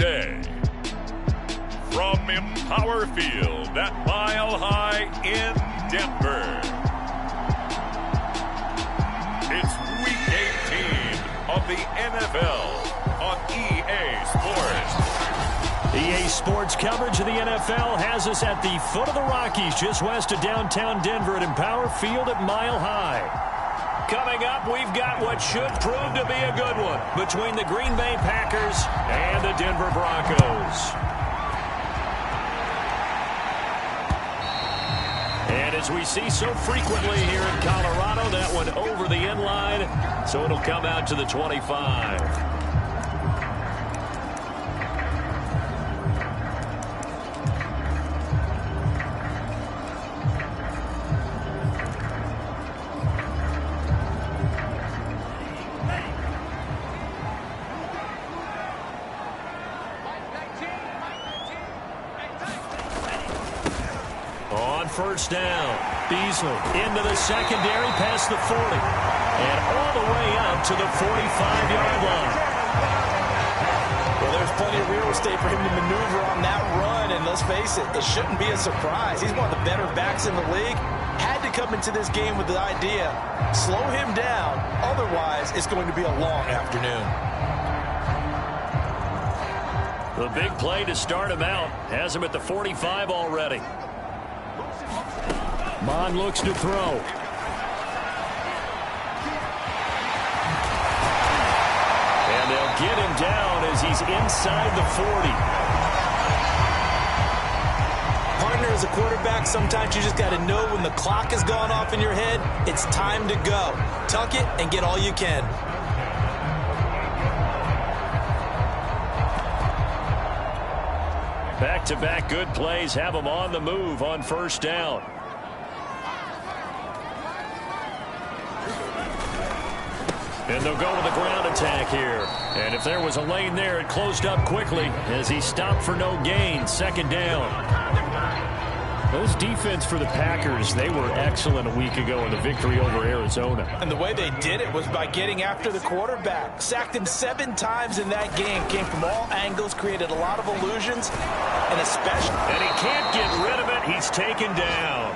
today. From Empower Field at Mile High in Denver, it's Week 18 of the NFL on EA Sports. EA Sports coverage of the NFL has us at the foot of the Rockies, just west of downtown Denver at Empower Field at Mile High. Coming up, we've got what should prove to be a good one between the Green Bay Packers and the Denver Broncos. And as we see so frequently here in Colorado, that one over the end line, so it'll come out to the 25. First down. Beasley into the secondary past the 40. And all the way out to the 45-yard line. Well, there's plenty of real estate for him to maneuver on that run. And let's face it, it shouldn't be a surprise. He's one of the better backs in the league. Had to come into this game with the idea, slow him down. Otherwise, it's going to be a long afternoon. The big play to start him out. Has him at the 45 already. Mon looks to throw. And they'll get him down as he's inside the 40. Partner, as a quarterback, sometimes you just got to know when the clock has gone off in your head, it's time to go. Tuck it and get all you can. Back-to-back good plays have him on the move on first down. And they'll go with a ground attack here. And if there was a lane there, it closed up quickly as he stopped for no gain. Second down. Those defense for the Packers, they were excellent a week ago in the victory over Arizona. And the way they did it was by getting after the quarterback. Sacked him 7 times in that game. Came from all angles, created a lot of illusions, and especially... And he can't get rid of it. He's taken down.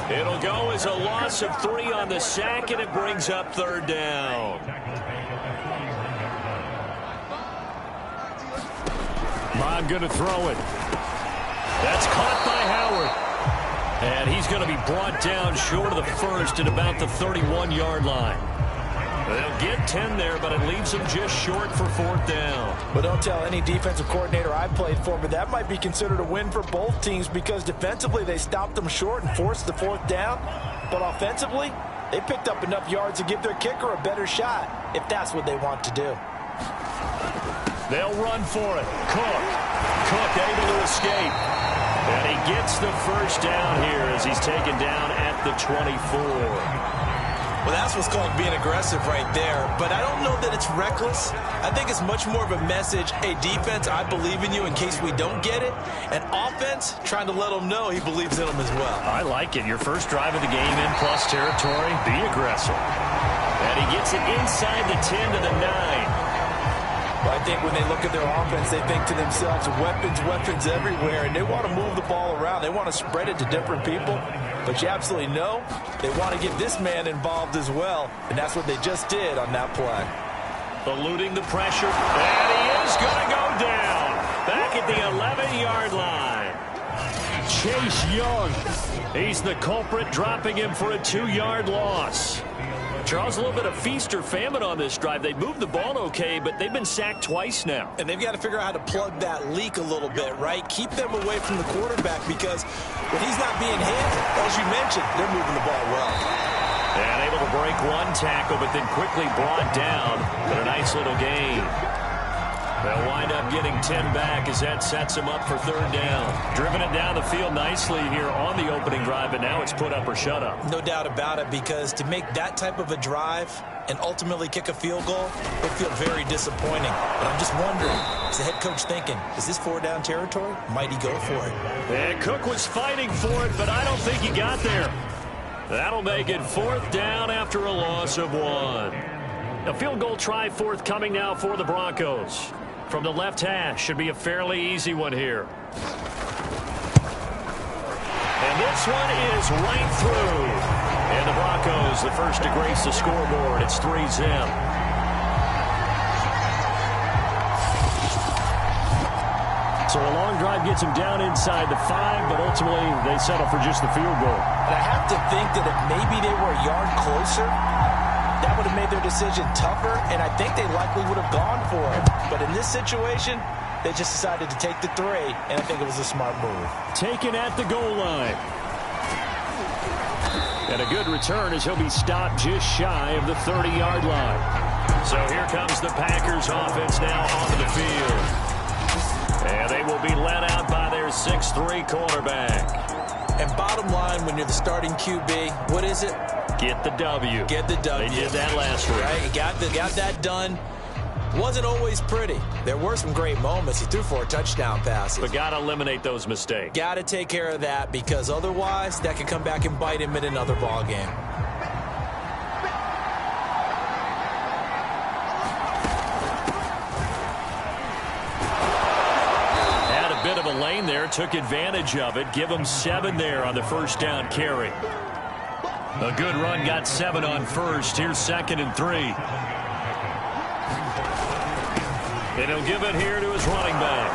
It'll go as a loss of 3 on the sack, and it brings up third down. Mon going to throw it. That's caught by Howard. And he's going to be brought down short of the first at about the 31-yard line. They'll get 10 there, but it leaves them just short for fourth down. But don't tell any defensive coordinator I played for, but that might be considered a win for both teams because defensively they stopped them short and forced the fourth down. But offensively, they picked up enough yards to give their kicker a better shot, if that's what they want to do. They'll run for it. Cook able to escape. And he gets the first down here as he's taken down at the 24. Well, that's what's called being aggressive right there. But I don't know that it's reckless. I think it's much more of a message. Hey, defense, I believe in you in case we don't get it. And offense, trying to let them know he believes in them as well. I like it. Your first drive of the game in plus territory, be aggressive. And he gets it inside the 10 to the 9. But I think when they look at their offense, they think to themselves, weapons everywhere. And they want to move the ball around. They want to spread it to different people. But you absolutely know they want to get this man involved as well. And that's what they just did on that play. Eluding the pressure. And he is going to go down. Back at the 11-yard line. Chase Young. He's the culprit, dropping him for a 2-yard loss. Charles, a little bit of feast or famine on this drive. They moved the ball okay, but they've been sacked twice now. And they've got to figure out how to plug that leak a little bit, right? Keep them away from the quarterback because when he's not being hit, as you mentioned, they're moving the ball well. And able to break one tackle, but then quickly brought down. But a nice little gain. They'll wind up getting 10 back as that sets them up for third down. Driven it down the field nicely here on the opening drive, but now it's put up or shut up. No doubt about it, because to make that type of a drive and ultimately kick a field goal would feel very disappointing. But I'm just wondering, is the head coach thinking, is this 4-down territory? Might he go for it? And Cook was fighting for it, but I don't think he got there. That'll make it fourth down after a loss of 1. A field goal try forthcoming now for the Broncos. from the left hash. Should be a fairly easy one here. And this one is right through. And the Broncos, the first to grace the scoreboard. It's 3-0. So a long drive gets them down inside the 5, but ultimately they settle for just the field goal. And I have to think that if maybe they were a yard closer, that would have made their decision tougher, and I think they likely would have gone for it. But in this situation, they just decided to take the 3, and I think it was a smart move. Taken at the goal line. And a good return as he'll be stopped just shy of the 30-yard line. So here comes the Packers offense now onto the field. And they will be led out by their 6'3" quarterback. And bottom line, when you're the starting QB, what is it? Get the W. Get the W. They did that last week. Right? He got that done. Wasn't always pretty. There were some great moments. He threw 4 touchdown passes. But got to eliminate those mistakes. Got to take care of that, because otherwise that could come back and bite him in another ball game. Had a bit of a lane there, took advantage of it. Give him 7 there on the first down carry. A good run, got 7 on first. Here's 2nd and 3. And he'll give it here to his running back.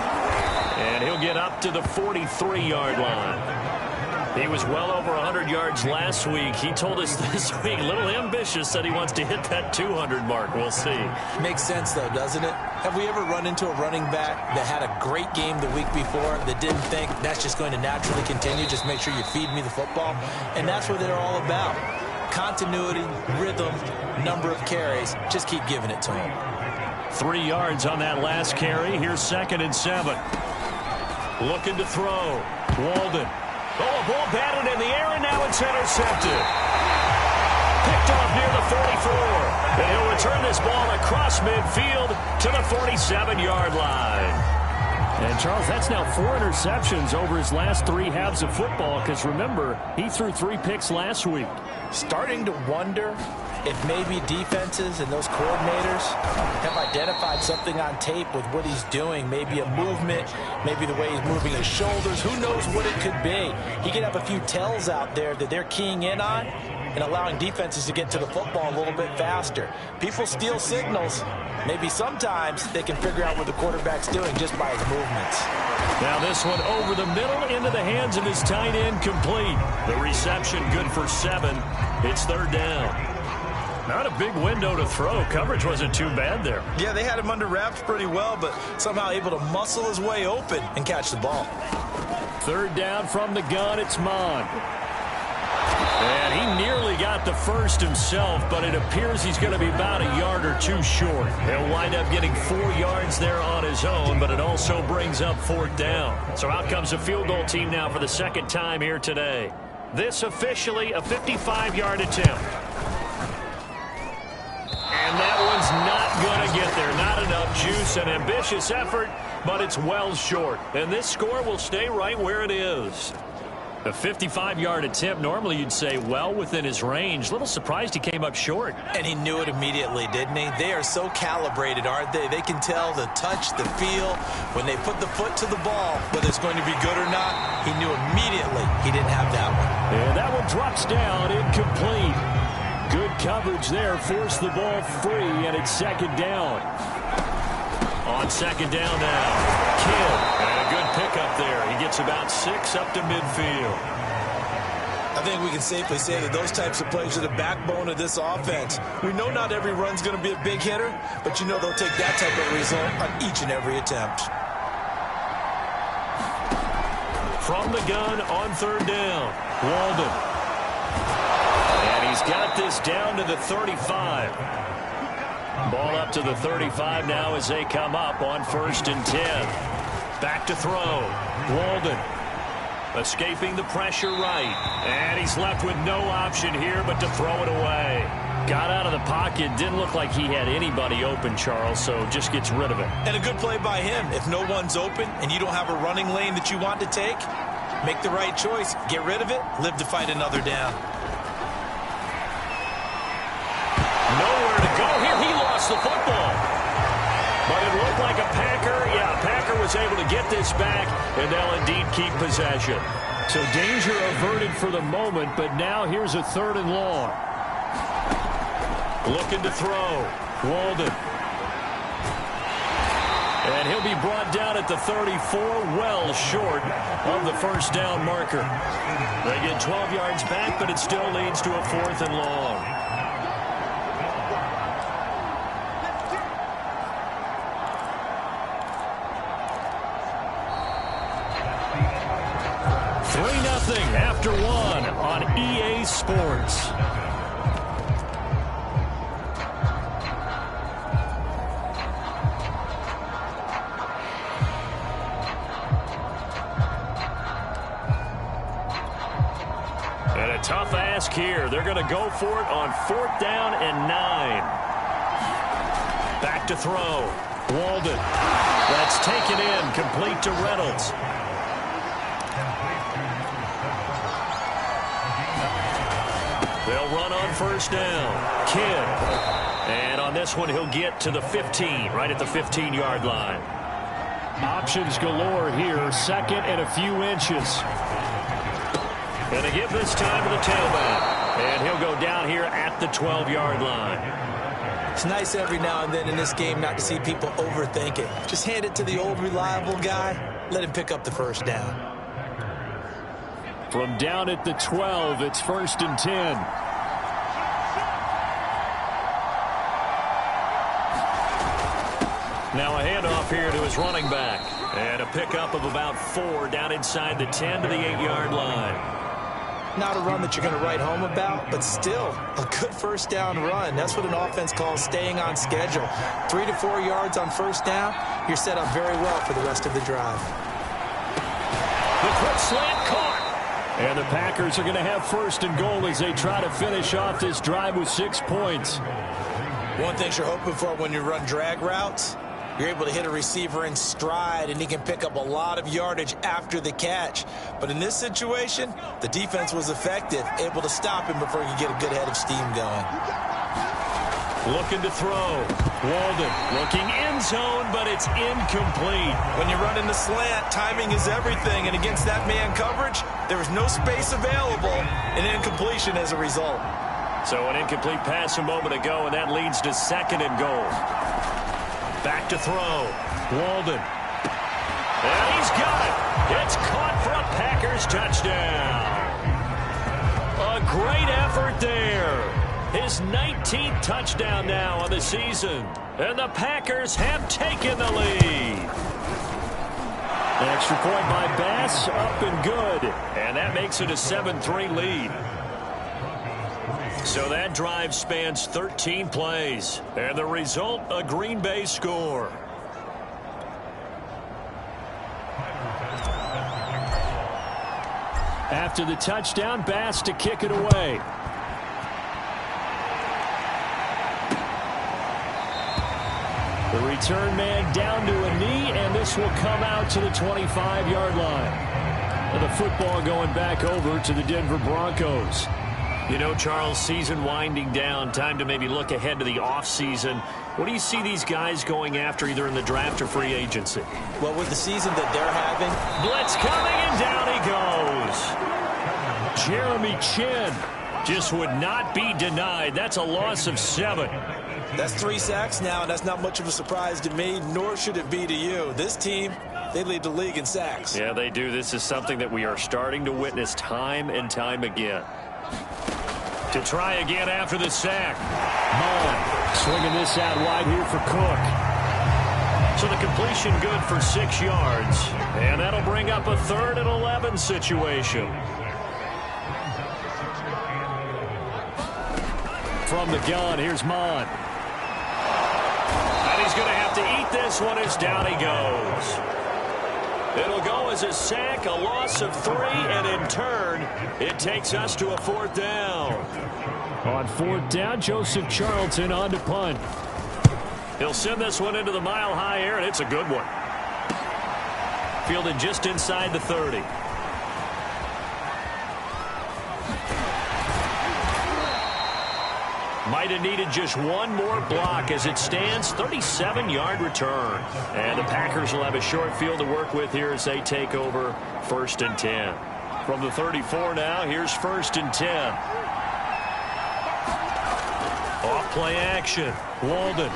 And he'll get up to the 43-yard line. He was well over 100 yards last week. He told us this week, a little ambitious, that he wants to hit that 200 mark. We'll see. Makes sense, though, doesn't it? Have we ever run into a running back that had a great game the week before that didn't think that's just going to naturally continue? Just make sure you feed me the football. And that's what they're all about. Continuity, rhythm, number of carries. Just keep giving it to him. 3 yards on that last carry. Here's 2nd and 7. Looking to throw. Walden. Oh, a ball batted in the air, and now it's intercepted. Picked off near the 44. And he'll return this ball across midfield to the 47-yard line. And, Charles, that's now 4 interceptions over his last 3 halves of football, because, remember, he threw 3 picks last week. Starting to wonder if maybe defenses and those coordinators have identified something on tape with what he's doing. Maybe a movement, maybe the way he's moving his shoulders. Who knows what it could be? He could have a few tells out there that they're keying in on and allowing defenses to get to the football a little bit faster. People steal signals. Maybe sometimes they can figure out what the quarterback's doing just by his movements. Now this one over the middle into the hands of his tight end, complete. The reception good for 7. It's 3rd down. Not a big window to throw. Coverage wasn't too bad there. Yeah, they had him under wraps pretty well, but somehow able to muscle his way open and catch the ball. 3rd down from the gun. It's Mon. And he nearly got the first himself, but it appears he's going to be about a yard or 2 short. He'll wind up getting 4 yards there on his own, but it also brings up 4th down. So out comes a field goal team now for the 2nd time here today. This officially a 55-yard attempt. And that one's not going to get there. Not enough juice. An ambitious effort, but it's well short. And this score will stay right where it is. A 55-yard attempt, normally you'd say well within his range. Little surprised he came up short. And he knew it immediately, didn't he? They are so calibrated, aren't they? They can tell the touch, the feel. When they put the foot to the ball, whether it's going to be good or not, he knew immediately he didn't have that one. And that one drops down, incomplete. Good coverage there, forced the ball free, and it's 2nd down. On 2nd down now, Kidd, and a good pickup there. He gets about 6 up to midfield. I think we can safely say that those types of plays are the backbone of this offense. We know not every run's going to be a big hitter, but you know they'll take that type of result on each and every attempt. From the gun on 3rd down, Walden. And he's got this down to the 35. Ball up to the 35 now as they come up on 1st and 10. Back to throw. Walden escaping the pressure right. And he's left with no option here but to throw it away. Got out of the pocket. Didn't look like he had anybody open, Charles, so just gets rid of it. And a good play by him. If no one's open and you don't have a running lane that you want to take, make the right choice. Get rid of it. Live to fight another down. Nowhere to go here. He lost the football. But it looked like a Packer was able to get this back, and they'll indeed keep possession. So danger averted for the moment, but now here's a 3rd and long. Looking to throw. Walden. And he'll be brought down at the 34, well short of the first down marker. They get 12 yards back, but it still leads to a 4th and long. After 1 on EA Sports. And a tough ask here. They're going to go for it on 4th down and 9. Back to throw. Walden. That's taken in, complete to Reynolds. They'll run on 1st down. Kidd. And on this one, he'll get to the 15, right at the 15-yard line. Options galore here. 2nd and a few inches. Going to give this time to the tailback. And he'll go down here at the 12-yard line. It's nice every now and then in this game not to see people overthink it. Just hand it to the old reliable guy. Let him pick up the 1st down. From down at the 12, it's 1st and 10. Now a handoff here to his running back. And a pickup of about 4 down inside the 10 to the 8-yard line. Not a run that you're going to write home about, but still a good 1st down run. That's what an offense calls staying on schedule. 3 to 4 yards on 1st down, you're set up very well for the rest of the drive. The quick slant caught. And the Packers are going to have 1st and goal as they try to finish off this drive with 6 points. One thing you're hoping for when you run drag routes, you're able to hit a receiver in stride, and he can pick up a lot of yardage after the catch. But in this situation, the defense was effective, able to stop him before he could get a good head of steam going. Looking to throw. Walden looking end zone, but it's incomplete. When you run in the slant, timing is everything, and against that man coverage, there was no space available, and incompletion as a result. So an incomplete pass a moment ago, and that leads to 2nd and goal. Back to throw. Walden. And he's got it. It's caught for a Packers touchdown. A great effort there. His 19th touchdown now on the season. And the Packers have taken the lead. An extra point by Bass, up and good. And that makes it a 7-3 lead. So that drive spans 13 plays. And the result, a Green Bay score. After the touchdown, Bass to kick it away. The return man down to a knee, and this will come out to the 25-yard line. And the football going back over to the Denver Broncos. You know, Charles, season winding down, time to maybe look ahead to the offseason. What do you see these guys going after either in the draft or free agency? Well, with the season that they're having. Blitz coming, and down he goes. Jeremy Chin just would not be denied. That's a loss of 7. That's 3 sacks now, and that's not much of a surprise to me, nor should it be to you. This team, they lead the league in sacks. Yeah, they do. This is something that we are starting to witness time and time again. To try again after the sack. Mullen swinging this out wide here for Cook. So the completion good for 6 yards. And that'll bring up a 3rd and 11 situation. From the gun, here's Mon. And he's going to have to eat this one as down he goes. It'll go as a sack, a loss of 3, and in turn, it takes us to a 4th down. On 4th down, Joseph Charlton on to punt. He'll send this one into the mile-high air, and it's a good one. Fielded just inside the 30. Might have needed just one more block. As it stands, 37-yard return. And the Packers will have a short field to work with here as they take over 1st and 10. From the 34 now, here's 1st and 10. Off play action. Walden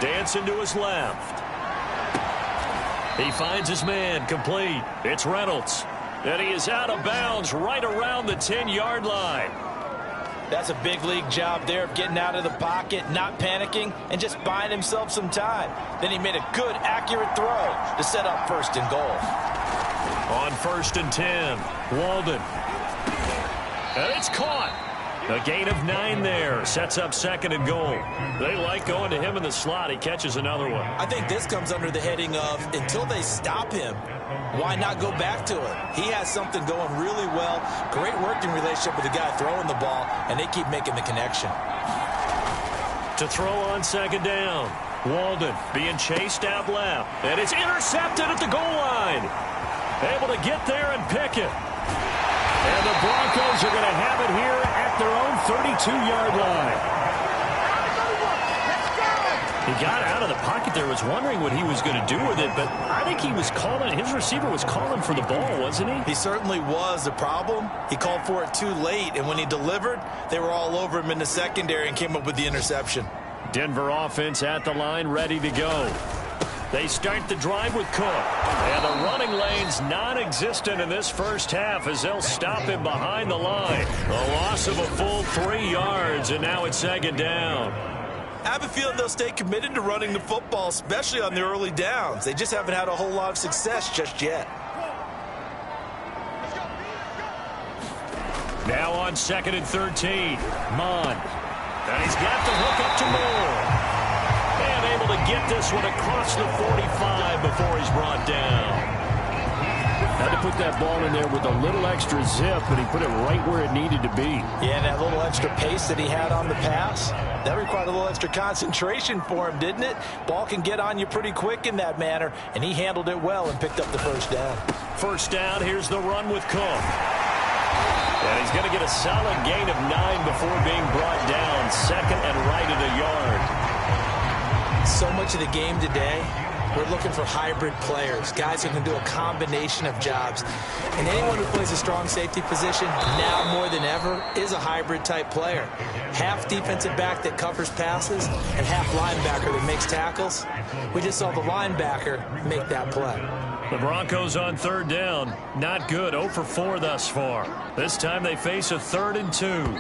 dancing to his left. He finds his man, complete. It's Reynolds. And he is out of bounds right around the 10-yard line. That's a big league job there of getting out of the pocket, not panicking, and just buying himself some time. Then he made a good, accurate throw to set up 1st and goal. On 1st and 10, Walden. And it's caught. A gain of 9 there. Sets up 2nd and goal. They like going to him in the slot. He catches another one. I think this comes under the heading of until they stop him, why not go back to it? He has something going really well. Great working relationship with the guy throwing the ball, and they keep making the connection. To throw on 2nd down. Walden being chased out left. And it's intercepted at the goal line. Able to get there and pick it. And the Broncos are going to have it here at their own 32-yard line. He got out of the pocket there, was wondering what he was going to do with it, but I think he was calling, his receiver was calling for the ball, wasn't he? He certainly was. The problem, he called for it too late, and when he delivered, they were all over him in the secondary and came up with the interception. Denver offense at the line, ready to go. They start the drive with Cook. And the running lane's non-existent in this first half as they'll stop him behind the line. A loss of a full 3 yards, and now it's 2nd down. I have a feeling they'll stay committed to running the football, especially on the early downs. They just haven't had a whole lot of success just yet. Now on 2nd and 13, Mon. And he's got the hook up to Moore. And able to get this one across the 45 before he's brought down. Had to put that ball in there with a little extra zip, but he put it right where it needed to be. Yeah, and that little extra pace that he had on the pass, that required a little extra concentration for him, didn't it? Ball can get on you pretty quick in that manner, and he handled it well and picked up the 1st down. 1st down, here's the run with Cook. And he's going to get a solid gain of 9 before being brought down. 2nd and right at a yard. So much of the game today, we're looking for hybrid players, guys who can do a combination of jobs. And anyone who plays a strong safety position, now more than ever, is a hybrid type player. Half defensive back that covers passes and half linebacker that makes tackles. We just saw the linebacker make that play. The Broncos on 3rd down. Not good. 0 for 4 thus far. This time they face a 3rd and 2.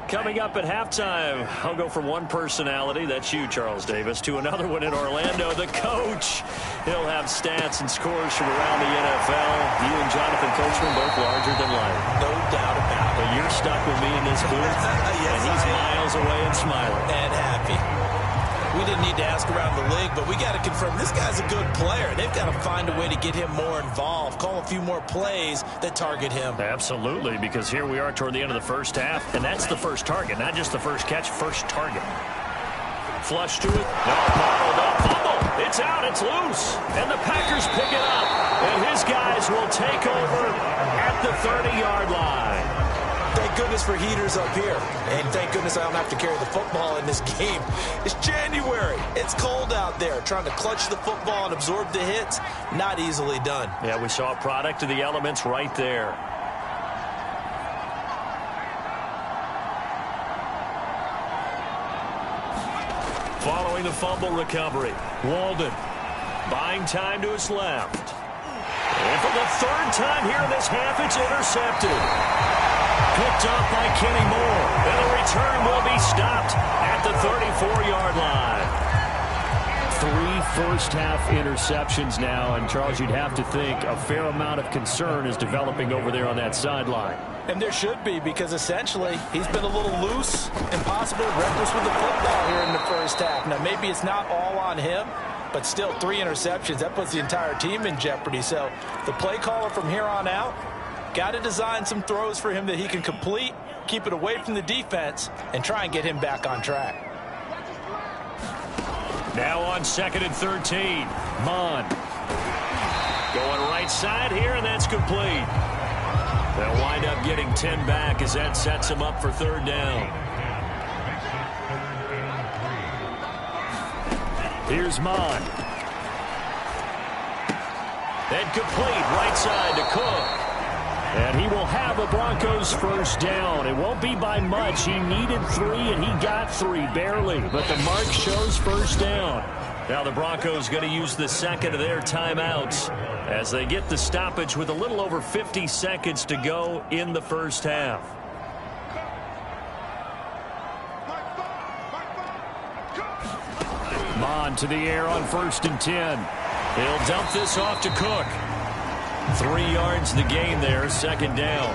Coming up at halftime, I'll go from one personality, that's you, Charles Davis, to another one in Orlando, the coach. He'll have stats and scores from around the NFL. You and Jonathan Coachman both larger than life. No doubt about it. But you're stuck with me in this booth, yes, and he's miles away and smiling. And happy. We didn't need to ask around the league, but we got to confirm this guy's a good player. They've got to find a way to get him more involved, call a few more plays that target him. Absolutely, because here we are toward the end of the first half, and that's the first target, not just the first catch, first target. Flush to it. No, bottled up. Fumble. It's out. It's loose. And the Packers pick it up, and his guys will take over at the 30-yard line. Thank goodness for heaters up here. And thank goodness I don't have to carry the football in this game. It's January. It's cold out there. Trying to clutch the football and absorb the hits, not easily done. Yeah, we saw a product of the elements right there. Following the fumble recovery, Walden buying time to his left. And for the 3rd time here in this half, it's intercepted. Picked up by Kenny Moore. And the return will be stopped at the 34-yard line. 3 first-half interceptions now, and Charles, you'd have to think a fair amount of concern is developing over there on that sideline. And there should be, because essentially he's been a little loose and possibly reckless with the football here in the first half. Now, maybe it's not all on him, but still 3 interceptions. That puts the entire team in jeopardy. So the play caller from here on out, got to design some throws for him that he can complete, keep it away from the defense, and try and get him back on track. Now on 2nd and 13, Mon. Going right side here, and that's complete. They'll wind up getting 10 back as that sets them up for third down. Here's Mon. And complete right side to Cook. And he will have the Broncos first down. It won't be by much. He needed 3, and he got 3, barely. But the mark shows first down. Now the Broncos going to use the second of their timeouts as they get the stoppage with a little over 50 seconds to go in the first half. Mon to the air on 1st and 10. He'll dump this off to Cook. 3 yards the gain there, second down.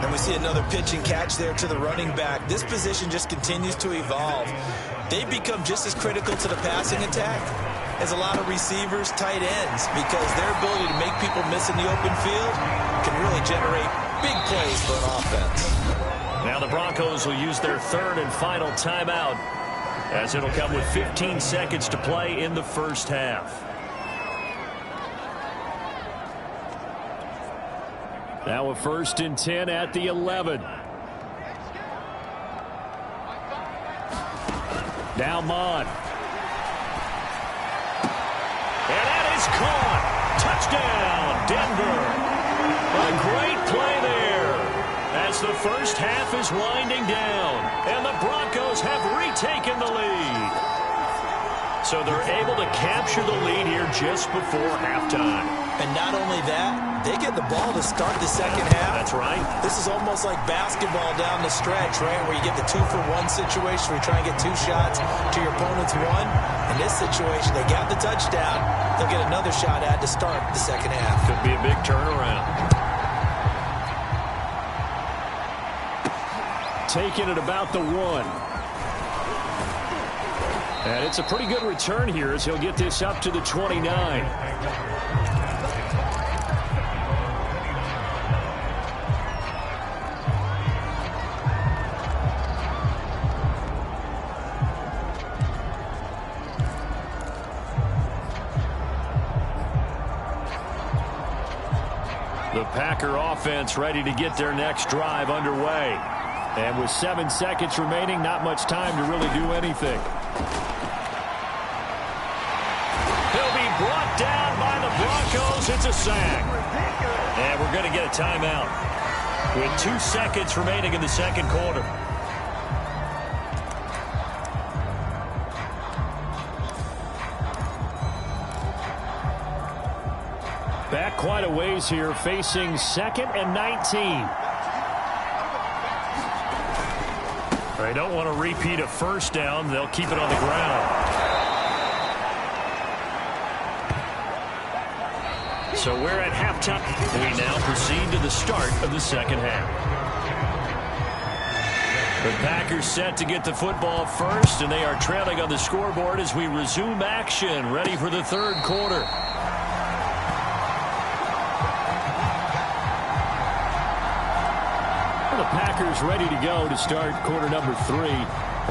And we see another pitch and catch there to the running back. This position just continues to evolve. They've become just as critical to the passing attack as a lot of receivers, tight ends, because their ability to make people miss in the open field can really generate big plays for an offense. Now the Broncos will use their third and final timeout as it'll come with 15 seconds to play in the first half. Now a 1st and 10 at the 11. Now Mon. And that is caught. Touchdown, Denver. A great play there as the first half is winding down. And the Broncos have retaken the lead. So they're able to capture the lead here just before halftime. And not only that, they get the ball to start the second half. That's right. This is almost like basketball down the stretch, right, where you get the 2-for-1 situation where you try and get 2 shots to your opponent's 1. In this situation, they got the touchdown. They'll get another shot at to start the second half. Could be a big turnaround. Taking it about the 1. And it's a pretty good return here as he'll get this up to the 29. The Packer offense ready to get their next drive underway. And with 7 seconds remaining, not much time to really do anything. He'll be brought down by the Broncos. It's a sack. And we're going to get a timeout with 2 seconds remaining in the second quarter. Back quite a ways here, facing 2nd and 19. They don't want to repeat a first down. They'll keep it on the ground. So we're at halftime. We now proceed to the start of the second half. The Packers set to get the football first, and they are trailing on the scoreboard as we resume action, ready for the third quarter. The Packers ready to go to start quarter number 3.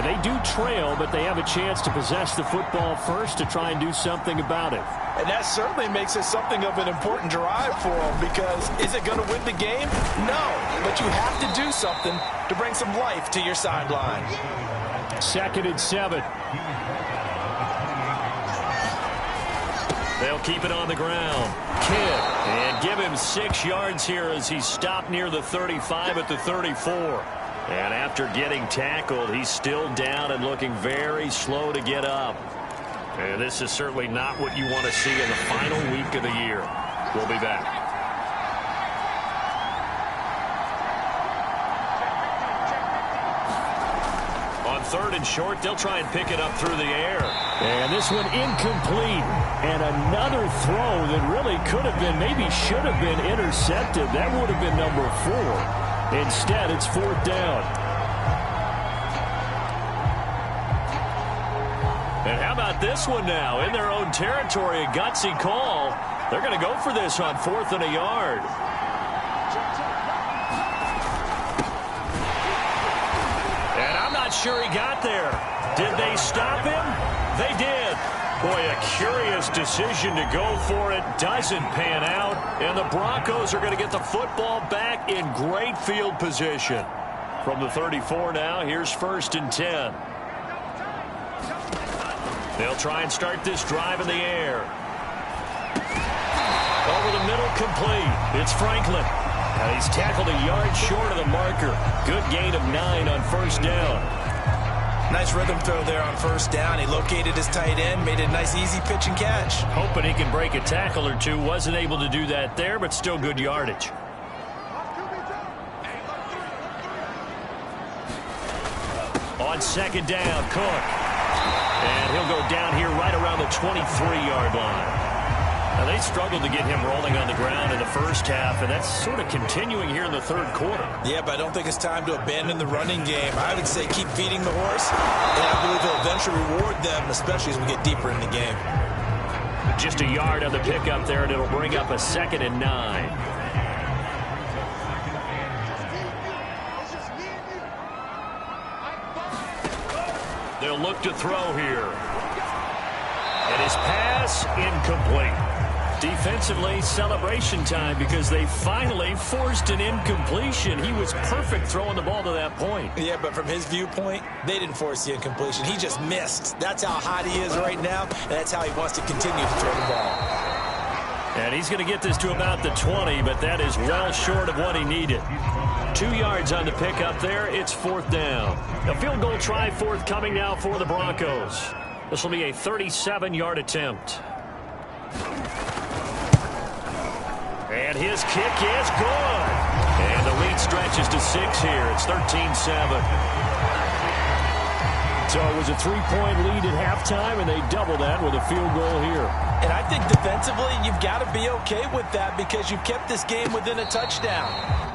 They do trail, but they have a chance to possess the football first to try and do something about it. And that certainly makes it something of an important drive for them, because is it going to win the game? No, but you have to do something to bring some life to your sideline. 2nd and 7. They'll keep it on the ground. Kidd, and give him 6 yards here as he's stopped near the 35 at the 34. And after getting tackled, he's still down and looking very slow to get up. And this is certainly not what you want to see in the final week of the year. We'll be back. On 3rd and short, they'll try and pick it up through the air. And this one incomplete. And another throw that really could have been, maybe should have been intercepted. That would have been number 4. Instead, it's 4th down. And how about this one now? In their own territory, a gutsy call. They're going to go for this on 4th and a yard. And I'm not sure he got there. Did they stop him? They did. Boy, a curious decision to go for it. Doesn't pan out. And the Broncos are going to get the football back in great field position. From the 34 now, here's 1st and 10. They'll try and start this drive in the air. Over the middle, complete. It's Franklin. And he's tackled a yard short of the marker. Good gain of 9 on 1st down. Nice rhythm throw there on 1st down. He located his tight end, made it a nice, easy pitch and catch. Hoping he can break a tackle or two. Wasn't able to do that there, but still good yardage. On 2nd down, Cook. And he'll go down here right around the 23-yard line. Now, they struggled to get him rolling on the ground in the first half, and that's sort of continuing here in the 3rd quarter. Yeah, but I don't think it's time to abandon the running game. I would say keep feeding the horse, and I believe he'll eventually reward them, especially as we get deeper in the game. Just a yard on the pickup there, and it'll bring up a 2nd and 9. They'll look to throw here. And his pass incomplete. Defensively, celebration time because they finally forced an incompletion. He was perfect throwing the ball to that point. Yeah, but from his viewpoint, they didn't force the incompletion. He just missed. That's how hot he is right now, and that's how he wants to continue to throw the ball. And he's going to get this to about the 20, but that is well short of what he needed. 2 yards on the pickup there. It's 4th down. A field goal try forthcoming now for the Broncos. This will be a 37-yard attempt. And his kick is good. And the lead stretches to 6 here. It's 13-7. So it was a 3-point lead at halftime, and they double that with a field goal here. And I think defensively, you've got to be okay with that because you've kept this game within a touchdown.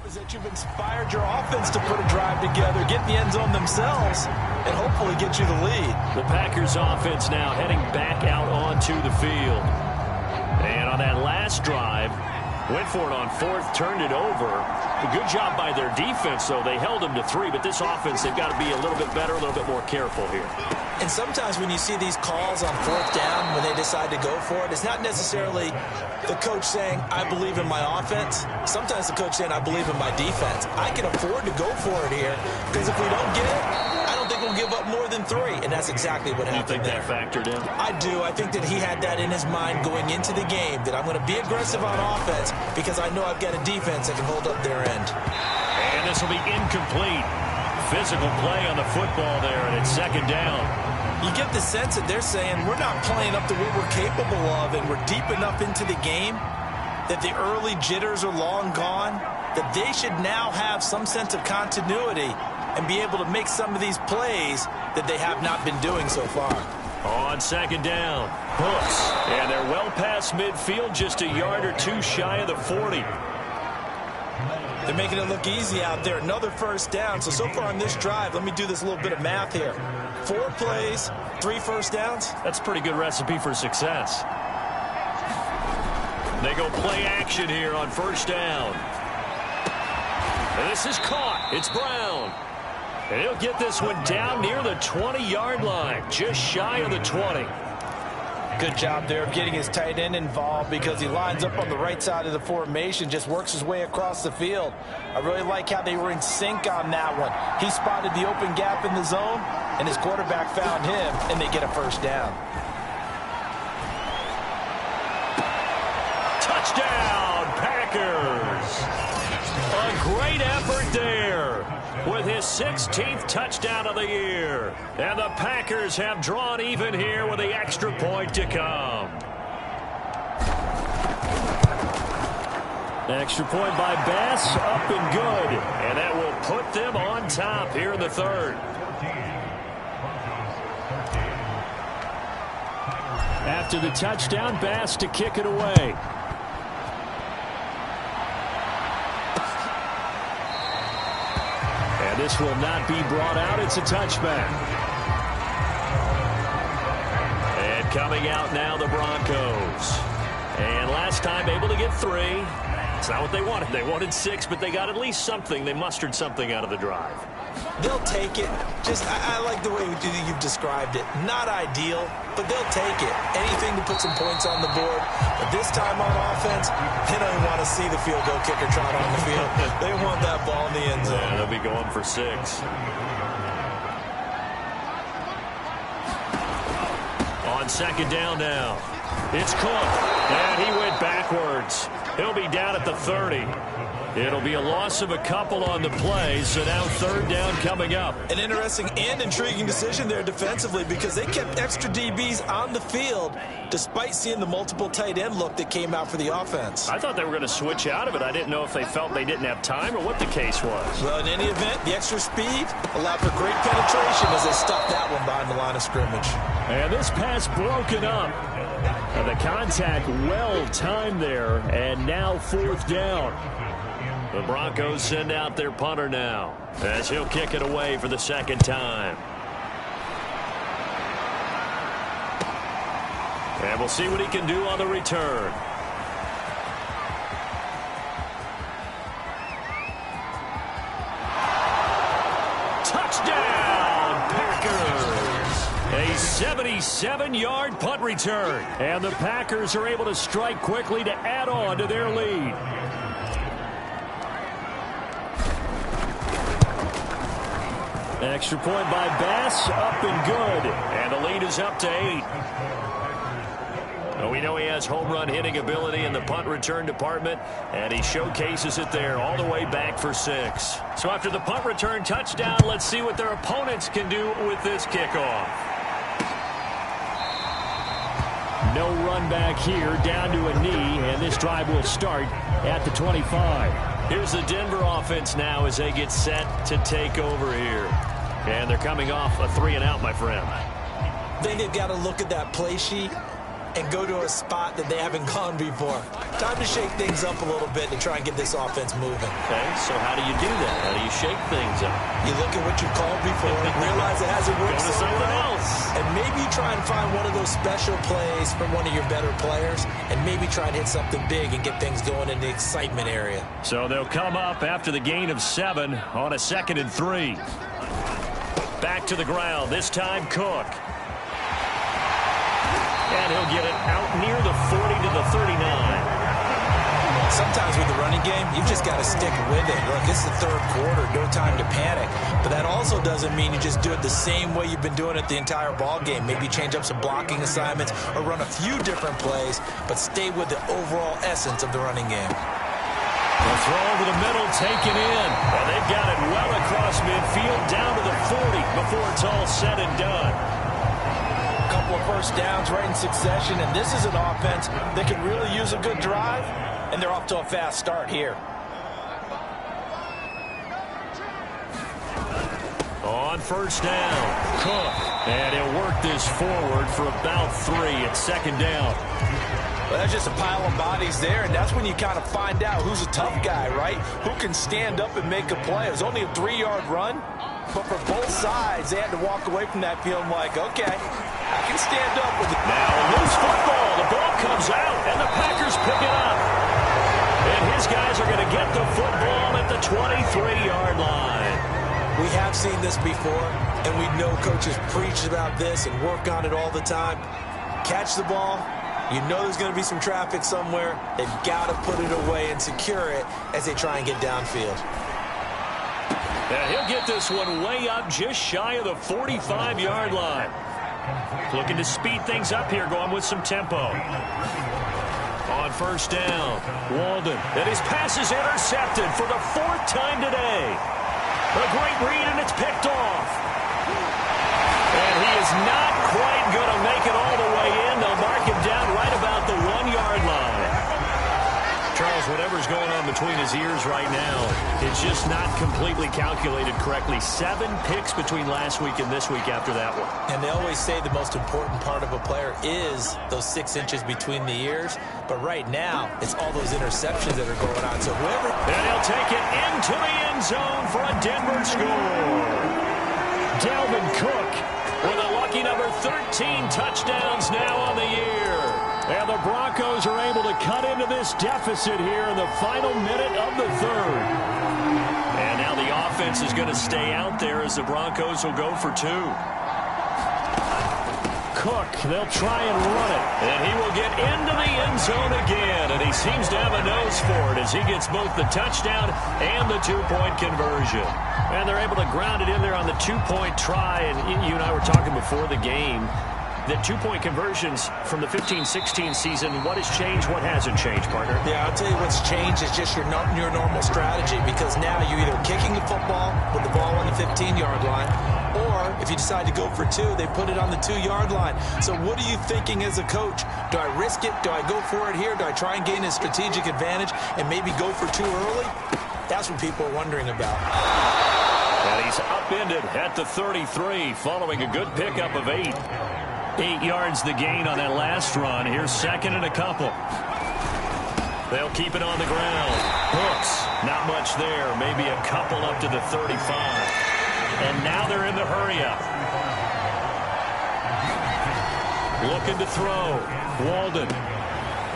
Is that you've inspired your offense to put a drive together, get in the end zone themselves, and hopefully get you the lead. The Packers offense now heading back out onto the field. And on that last drive, went for it on 4th, turned it over. A good job by their defense, though. They held them to 3, but this offense, they've got to be a little bit better, a little bit more careful here. And sometimes when you see these calls on 4th down, when they decide to go for it, it's not necessarily the coach saying, I believe in my offense. Sometimes the coach saying, I believe in my defense. I can afford to go for it here because if we don't get it, I don't think we'll give up more than 3. And that's exactly what happened there. You think that factored in? I do. I think that he had that in his mind going into the game, that I'm going to be aggressive on offense because I know I've got a defense that can hold up their end. And this will be incomplete. Physical play on the football there, and it's 2nd down. You get the sense that they're saying we're not playing up to what we're capable of, and we're deep enough into the game that the early jitters are long gone, that they should now have some sense of continuity and be able to make some of these plays that they have not been doing so far. On 2nd down, Hooks. And they're well past midfield, just a yard or 2 shy of the 40. They're making it look easy out there. Another 1st down. So far on this drive, let me do this little bit of math here. 4 plays, 3 first downs. That's a pretty good recipe for success. They go play action here on 1st down. And this is caught. It's Brown. And he'll get this one down near the 20-yard line, just shy of the 20. Good job there of getting his tight end involved because he lines up on the right side of the formation, just works his way across the field. I really like how they were in sync on that one. He spotted the open gap in the zone, and his quarterback found him, and they get a first down. Touchdown, Packers! A great effort there with his 16th touchdown of the year. And the Packers have drawn even here with the extra point to come. Extra point by Bass, up and good. And that will put them on top here in the third. After the touchdown, Bass to kick it away. And this will not be brought out. It's a touchback. And coming out now, the Broncos. And last time able to get 3. It's not what they wanted. They wanted 6, but they got at least something. They mustered something out of the drive. They'll take it. I like the way you've described it. Not ideal, but they'll take it. Anything to put some points on the board. But this time on offense, they don't even want to see the field goal kicker trot on the field. They want that ball in the end zone. Yeah, they'll be going for 6. On second down now. It's Cook, and he went backwards. He'll be down at the 30. It'll be a loss of a couple on the play, so now third down coming up. An interesting and intriguing decision there defensively because they kept extra DBs on the field despite seeing the multiple tight end look that came out for the offense. I thought they were going to switch out of it. I didn't know if they felt they didn't have time or what the case was. Well, in any event, the extra speed allowed for great penetration as they stuffed that one behind the line of scrimmage. And this pass broken up. And the contact well timed there, and now fourth down. The Broncos send out their punter now as he'll kick it away for the second time. And we'll see what he can do on the return. Touchdown, Packers! A 77-yard punt return. And the Packers are able to strike quickly to add on to their lead. Extra point by Bass, up and good. And the lead is up to 8. Well, we know he has home run hitting ability in the punt return department, and he showcases it there all the way back for 6. So after the punt return touchdown, let's see what their opponents can do with this kickoff. No run back here, down to a knee, and this drive will start at the 25. Here's the Denver offense now as they get set to take over here. And they're coming off a 3-and-out, my friend. I think they've got to look at that play sheet and go to a spot that they haven't gone before. Time to shake things up a little bit to try and get this offense moving. Okay, so how do you do that? How do you shake things up? You look at what you called before and realize it hasn't worked Go to something else. And maybe try and find one of those special plays from one of your better players and maybe try and hit something big and get things going in the excitement area. So they'll come up after the gain of 7 on a 2nd and 3. Back to the ground, this time Cook. And he'll get it out near the 40 to the 39. Sometimes with the running game, you've just got to stick with it. Look, it's the third quarter, no time to panic. But that also doesn't mean you just do it the same way you've been doing it the entire ball game. Maybe change up some blocking assignments or run a few different plays, but stay with the overall essence of the running game. The throw over the middle, taken in. And they've got it well across midfield, down to the 40 before it's all said and done. Couple of first downs right in succession, and this is an offense that can really use a good drive, and they're off to a fast start here. On first down, Cook, and he'll work this forward for about 3 at second down. Well, that's just a pile of bodies there, and that's when you kind of find out who's a tough guy, right? Who can stand up and make a play. It was only a 3-yard run, but for both sides, they had to walk away from that feeling like, okay, I can stand up with it. Now a loose football. The ball comes out, and the Packers pick it up. And his guys are going to get the football at the 23-yard line. We have seen this before, and we know coaches preach about this and work on it all the time. catch the ball, you know there's going to be some traffic somewhere. They've got to put it away and secure it as they try and get downfield. And he'll get this one way up just shy of the 45-yard line. Looking to speed things up here, going with some tempo. On first down, Walden. And his pass is intercepted for the 4th time today. A great read, and it's picked off. And he is not quite going to make it all the way in. They'll mark him down right about the 1-yard line. Charles, whatever's going on between his ears right now, it's just not completely calculated correctly. 7 picks between last week and this week after that one. And they always say the most important part of a player is those 6 inches between the ears. But right now, it's all those interceptions that are going on. So whoever... And he'll take it into the end zone for a Denver score. Dalvin Cook with a lucky number 13 touchdowns now on the year. And the Broncos are able to cut into this deficit here in the final minute of the 3rd. And now the offense is going to stay out there as the Broncos will go for 2. Cook, they'll try and run it. And he will get into the end zone again. And he seems to have a nose for it as he gets both the touchdown and the 2-point conversion. And they're able to ground it in there on the 2-point try. And you and I were talking before the game. The 2-point conversions from the 15-16 season, what has changed, what hasn't changed, partner? Yeah, I'll tell you what's changed is just your normal strategy, because now you're either kicking the football with the ball on the 15-yard line, or if you decide to go for 2, they put it on the 2-yard line. So what are you thinking as a coach? Do I risk it? Do I go for it here? Do I try and gain a strategic advantage and maybe go for 2 early? That's what people are wondering about. And he's upended at the 33 following a good pickup of 8. 8 yards the gain on that last run. Here's 2nd and a couple. They'll keep it on the ground. Hooks, not much there. Maybe a couple up to the 35. And now they're in the hurry-up. Looking to throw. Walden.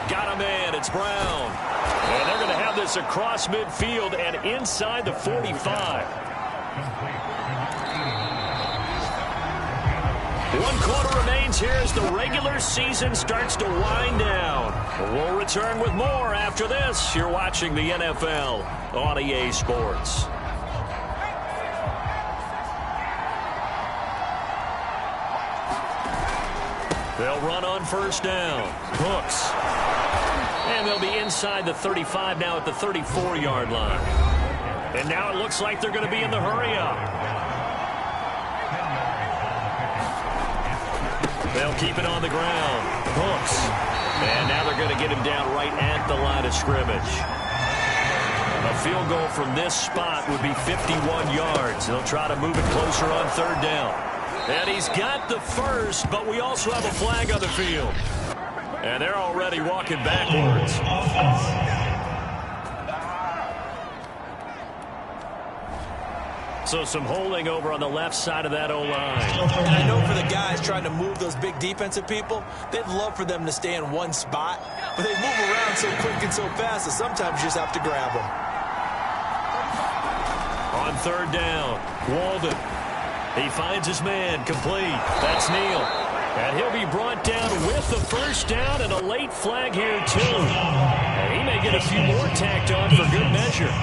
Got a man. It's Brown. And they're going to have this across midfield and inside the 45. 1 quarter remains here as the regular season starts to wind down. We'll return with more after this. You're watching the NFL on EA Sports. They'll run on first down. Hooks. And they'll be inside the 35 now at the 34-yard line. And now it looks like they're going to be in the hurry-up. They'll keep it on the ground. Hooks. And now they're going to get him down right at the line of scrimmage. A field goal from this spot would be 51 yards. They'll try to move it closer on 3rd down. And he's got the first, but we also have a flag on the field. And they're already walking backwards. So some holding over on the left side of that O-line. And I know for the guys trying to move those big defensive people, they'd love for them to stay in one spot. But they move around so quick and so fast that sometimes you just have to grab them. On 3rd down, Walden. He finds his man, complete. That's Neal. And he'll be brought down with the first down and a late flag here, too. And he may get a few more tacked on for good measure.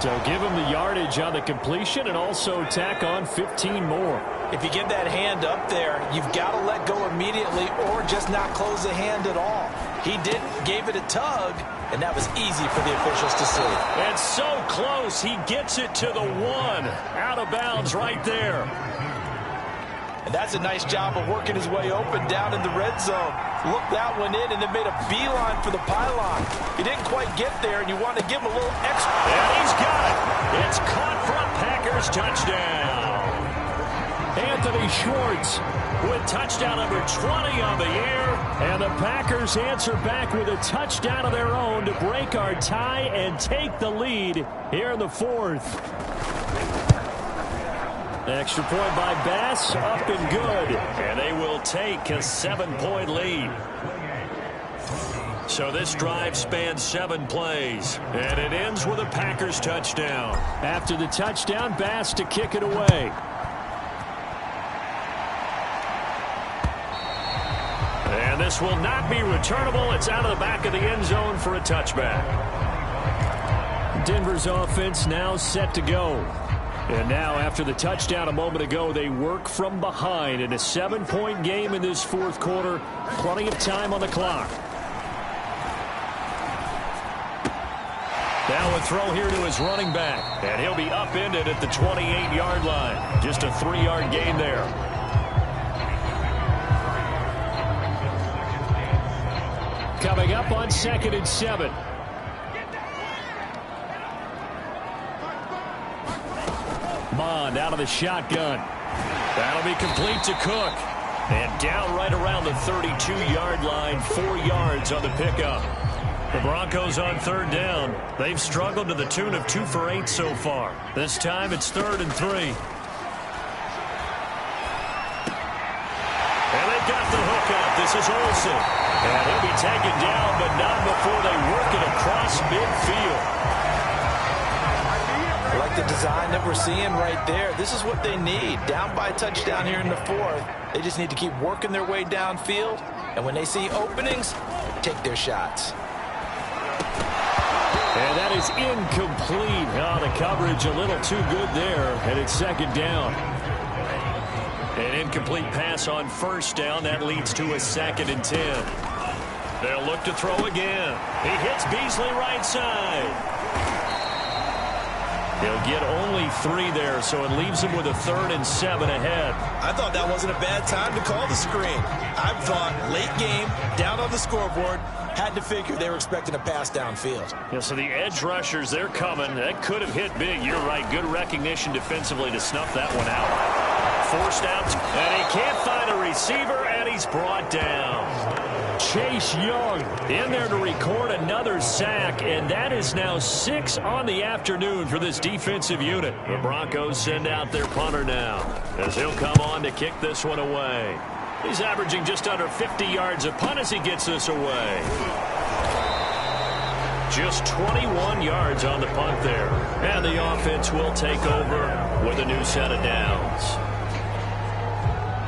So give him the yardage on the completion and also tack on 15 more. If you get that hand up there, you've got to let go immediately or just not close the hand at all. He gave it a tug, and that was easy for the officials to see. And so close, he gets it to the 1. Out of bounds right there. And that's a nice job of working his way open down in the red zone. Looked that one in and then made a beeline for the pylon. He didn't quite get there, and you want to give him a little extra. And he's got it. It's caught for a Packers touchdown. Anthony Schwartz with touchdown number 20 on the year. And the Packers answer back with a touchdown of their own to break our tie and take the lead here in the 4th. Extra point by Bass, up and good. And they will take a 7-point lead. So this drive spans 7 plays. And it ends with a Packers touchdown. After the touchdown, Bass to kick it away. pass will not be returnable. It's out of the back of the end zone for a touchback. Denver's offense now set to go. And now, after the touchdown a moment ago, they work from behind in a 7-point game in this fourth quarter. Plenty of time on the clock. Now a throw here to his running back. And he'll be upended at the 28-yard line. Just a 3-yard gain there. Coming up on 2nd and 7. Mond out of the shotgun. That'll be complete to Cook. And down right around the 32-yard line, 4 yards on the pickup. The Broncos on 3rd down. They've struggled to the tune of 2 for 8 so far. This time it's 3rd and 3. And they got the hook up. This is Olsen. And he'll be taken down, but not before they work it across midfield. I like the design that we're seeing right there. This is what they need. Down by a touchdown here in the 4th. They just need to keep working their way downfield. And when they see openings, take their shots. And that is incomplete. Oh, the coverage a little too good there. And it's 2nd down. An incomplete pass on 1st down. That leads to a 2nd and 10. They'll look to throw again. He hits Beasley right side. He'll get only 3 there, so it leaves him with a 3rd and 7 ahead. I thought that wasn't a bad time to call the screen. I thought late game, down on the scoreboard, had to figure they were expecting a pass downfield. Yeah, so the edge rushers, they're coming. That could have hit big. You're right. Good recognition defensively to snuff that one out. Forced out, and he can't find a receiver, and he's brought down. Chase Young in there to record another sack, and that is now 6 on the afternoon for this defensive unit. The Broncos send out their punter now, as he'll come on to kick this one away. He's averaging just under 50 yards a punt as he gets this away. Just 21 yards on the punt there. And the offense will take over with a new set of downs.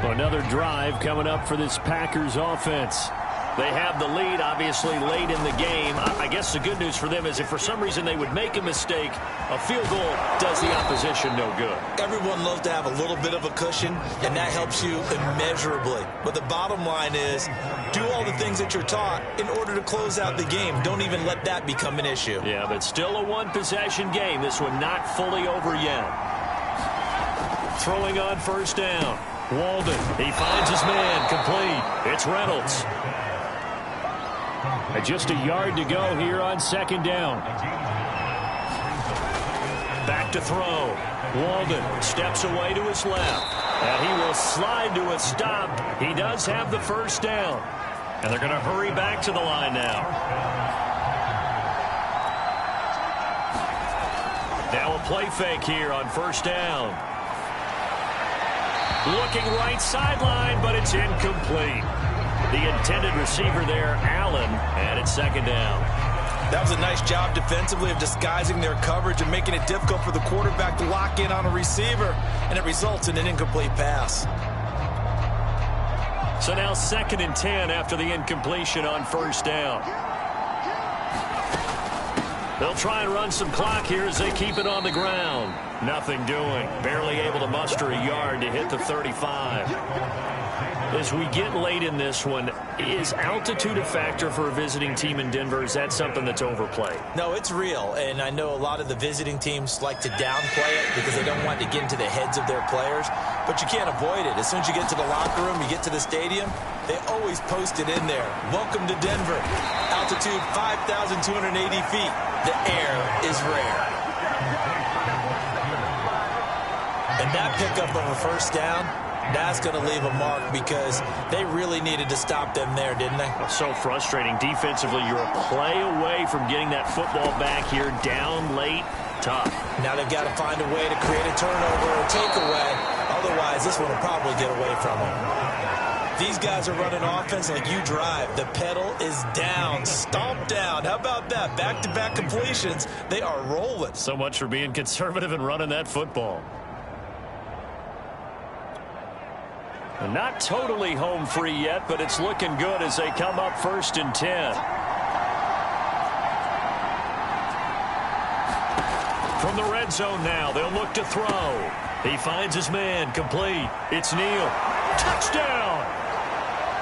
Another drive coming up for this Packers offense. They have the lead, obviously, late in the game. I guess the good news for them is if for some reason they would make a mistake, a field goal does the opposition no good. Everyone loves to have a little bit of a cushion, and that helps you immeasurably. But the bottom line is, do all the things that you're taught in order to close out the game. Don't even let that become an issue. Yeah, but still a one-possession game. This one not fully over yet. Throwing on 1st down. Walden, he finds his man, complete. It's Reynolds. Just a yard to go here on 2nd down. Back to throw. Walden steps away to his left. And he will slide to a stop. He does have the 1st down. And they're going to hurry back to the line now. Now a play fake here on 1st down. Looking right sideline, but it's incomplete. The intended receiver there, Allen, and it's 2nd down. That was a nice job defensively of disguising their coverage and making it difficult for the quarterback to lock in on a receiver, and it results in an incomplete pass. So now 2nd and 10 after the incompletion on 1st down. They'll try and run some clock here as they keep it on the ground. Nothing doing. Barely able to muster a yard to hit the 35. As we get late in this one, is altitude a factor for a visiting team in Denver? Is that something that's overplayed? No, it's real, and I know a lot of the visiting teams like to downplay it because they don't want to get into the heads of their players, but you can't avoid it. As soon as you get to the locker room, you get to the stadium, they always post it in there. Welcome to Denver. Altitude 5,280 feet. The air is rare. And that pickup of a 1st down, that's going to leave a mark because they really needed to stop them there, didn't they? So frustrating. Defensively, you're a play away from getting that football back here down late. Tough. Now they've got to find a way to create a turnover or takeaway. Otherwise, this one will probably get away from them. These guys are running offense like you drive. The pedal is down, stomped down. How about that? Back-to-back completions. They are rolling. So much for being conservative and running that football. Not totally home free yet, but it's looking good as they come up 1st and 10. From the red zone now, they'll look to throw. He finds his man, complete. It's Neal. Touchdown!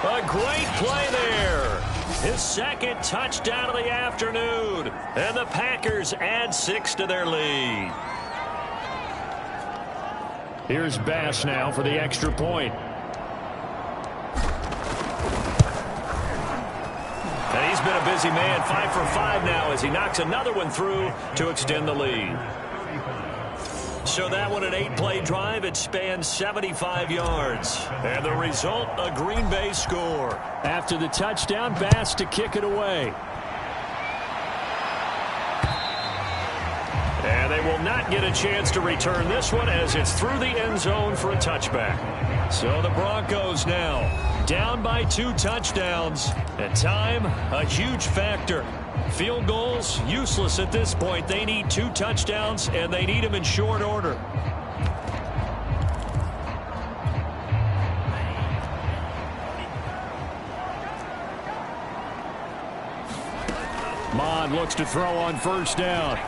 A great play there. His 2nd touchdown of the afternoon. And the Packers add 6 to their lead. Here's Bass now for the extra point. And he's been a busy man, 5 for 5 now as he knocks another one through to extend the lead. So that one, an 8-play drive. It spans 75 yards. And the result, a Green Bay score. After the touchdown, Bass to kick it away. And they will not get a chance to return this one as it's through the end zone for a touchback. So the Broncos now down by 2 touchdowns. And time, a huge factor. Field goals, useless at this point. They need 2 touchdowns, and they need them in short order. Mond looks to throw on 1st down.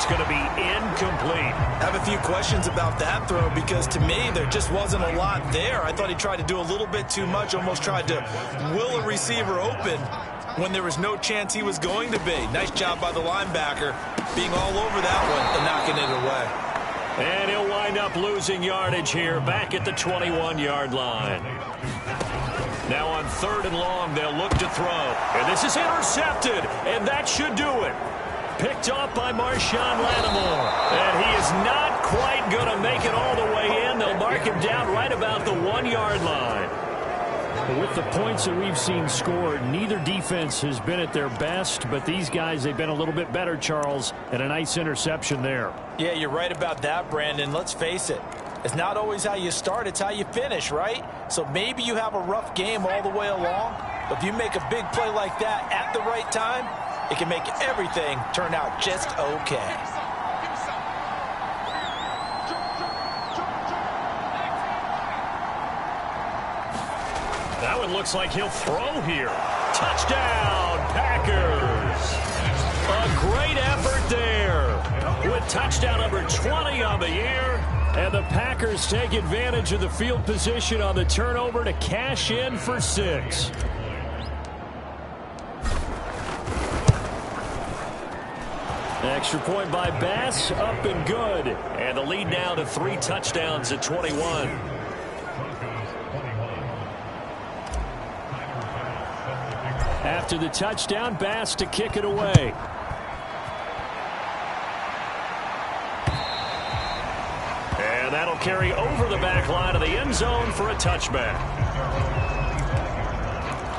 Going to be incomplete. I have a few questions about that throw because to me there just wasn't a lot there. I thought he tried to do a little bit too much, almost tried to will a receiver open when there was no chance he was going to be. Nice job by the linebacker being all over that one and knocking it away. And he'll wind up losing yardage here back at the 21-yard line. Now on 3rd and long, they'll look to throw. And this is intercepted, and that should do it. Picked off by Marshawn Lattimore. And he is not quite going to make it all the way in. They'll mark him down right about the 1-yard line. With the points that we've seen scored, neither defense has been at their best, but these guys, they've been a little bit better, Charles, and a nice interception there. Yeah, you're right about that, Brandon. Let's face it. It's not always how you start, it's how you finish, right? So maybe you have a rough game all the way along, but if you make a big play like that at the right time, it can make everything turn out just okay. That one looks like he'll throw here. Touchdown, Packers. A great effort there with touchdown number 20 on the year. And the Packers take advantage of the field position on the turnover to cash in for 6. Extra point by Bass, up and good. And the lead now to 3 touchdowns at 21. After the touchdown, Bass to kick it away. And that'll carry over the back line of the end zone for a touchback.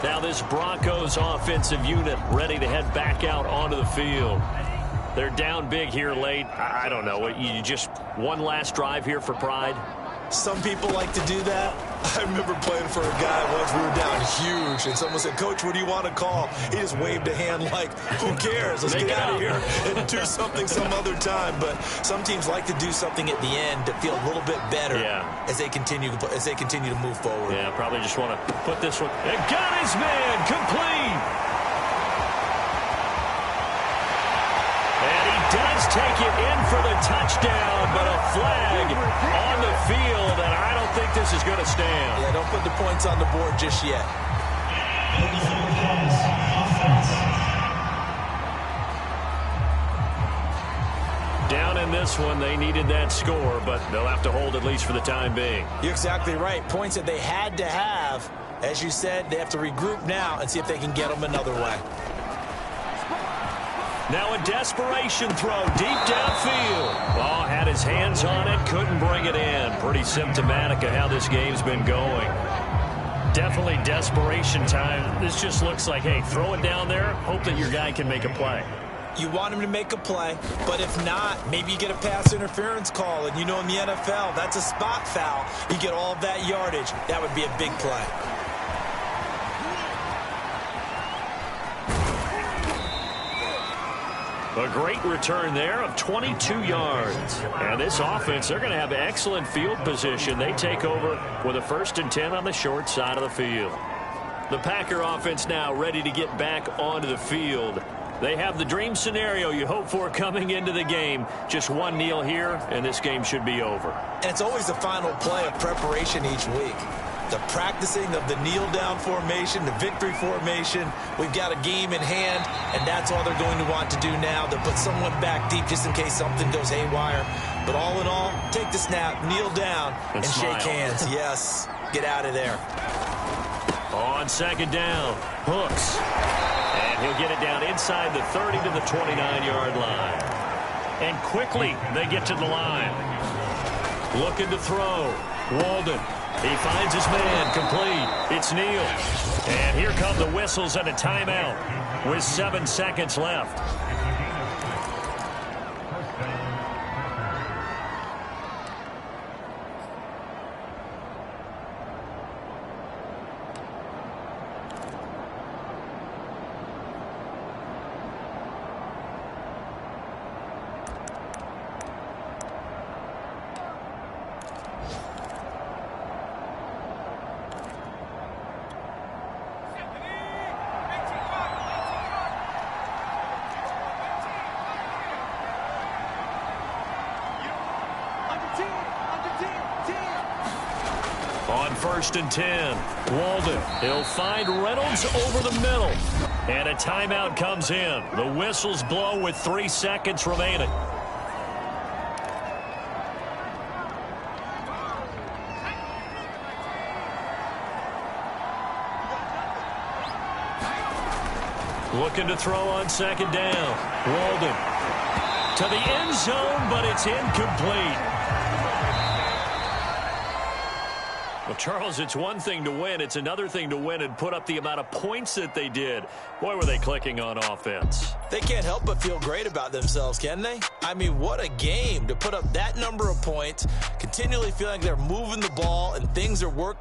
Now this Broncos offensive unit ready to head back out onto the field. They're down big here late. I don't know. You just one last drive here for pride? Some people like to do that. I remember playing for a guy once. We were down huge, and someone said, "Coach, what do you want to call?" He just waved a hand like, "Who cares? Let's get out of here and do something some other time." But some teams like to do something at the end to feel a little bit better as they continue to move forward. Yeah, probably just want to put this one. And got his man complete. And he does take it in for the touchdown, but a flag on the field, and I don't think this is going to stand. Yeah, don't put the points on the board just yet. Down in this one, they needed that score, but they'll have to hold at least for the time being. You're exactly right. Points that they had to have. As you said, they have to regroup now and see if they can get them another way. Now a desperation throw deep downfield. Ball had his hands on it, couldn't bring it in. Pretty symptomatic of how this game's been going. Definitely desperation time. This just looks like, hey, throw it down there, hope that your guy can make a play. You want him to make a play, but if not, maybe you get a pass interference call, and you know in the NFL, that's a spot foul. You get all of that yardage. That would be a big play. A great return there of 22 yards. And this offense, they're going to have excellent field position. They take over with a 1st and 10 on the short side of the field. The Packer offense now ready to get back onto the field. They have the dream scenario you hope for coming into the game. Just one kneel here, and this game should be over. And it's always the final play of preparation each week. The practicing of the kneel-down formation, the victory formation. We've got a game in hand, and that's all they're going to want to do now. They'll put someone back deep just in case something goes haywire. But all in all, take the snap, kneel down, and shake hands. Yes, get out of there. On 2nd down, Hooks. And he'll get it down inside the 30 to the 29-yard line. And quickly, they get to the line. Looking to throw. Walden. He finds his man, complete. It's Neal. And here come the whistles and a timeout with 7 seconds left. On 1st and 10, Walden. He'll find Reynolds over the middle. And a timeout comes in. The whistles blow with 3 seconds remaining. Looking to throw on 2nd down. Walden to the end zone, but it's incomplete. Well, Charles, it's one thing to win. It's another thing to win and put up the amount of points that they did. Boy, were they clicking on offense. They can't help but feel great about themselves, can they? I mean, what a game to put up that number of points, continually feeling like they're moving the ball and things are working.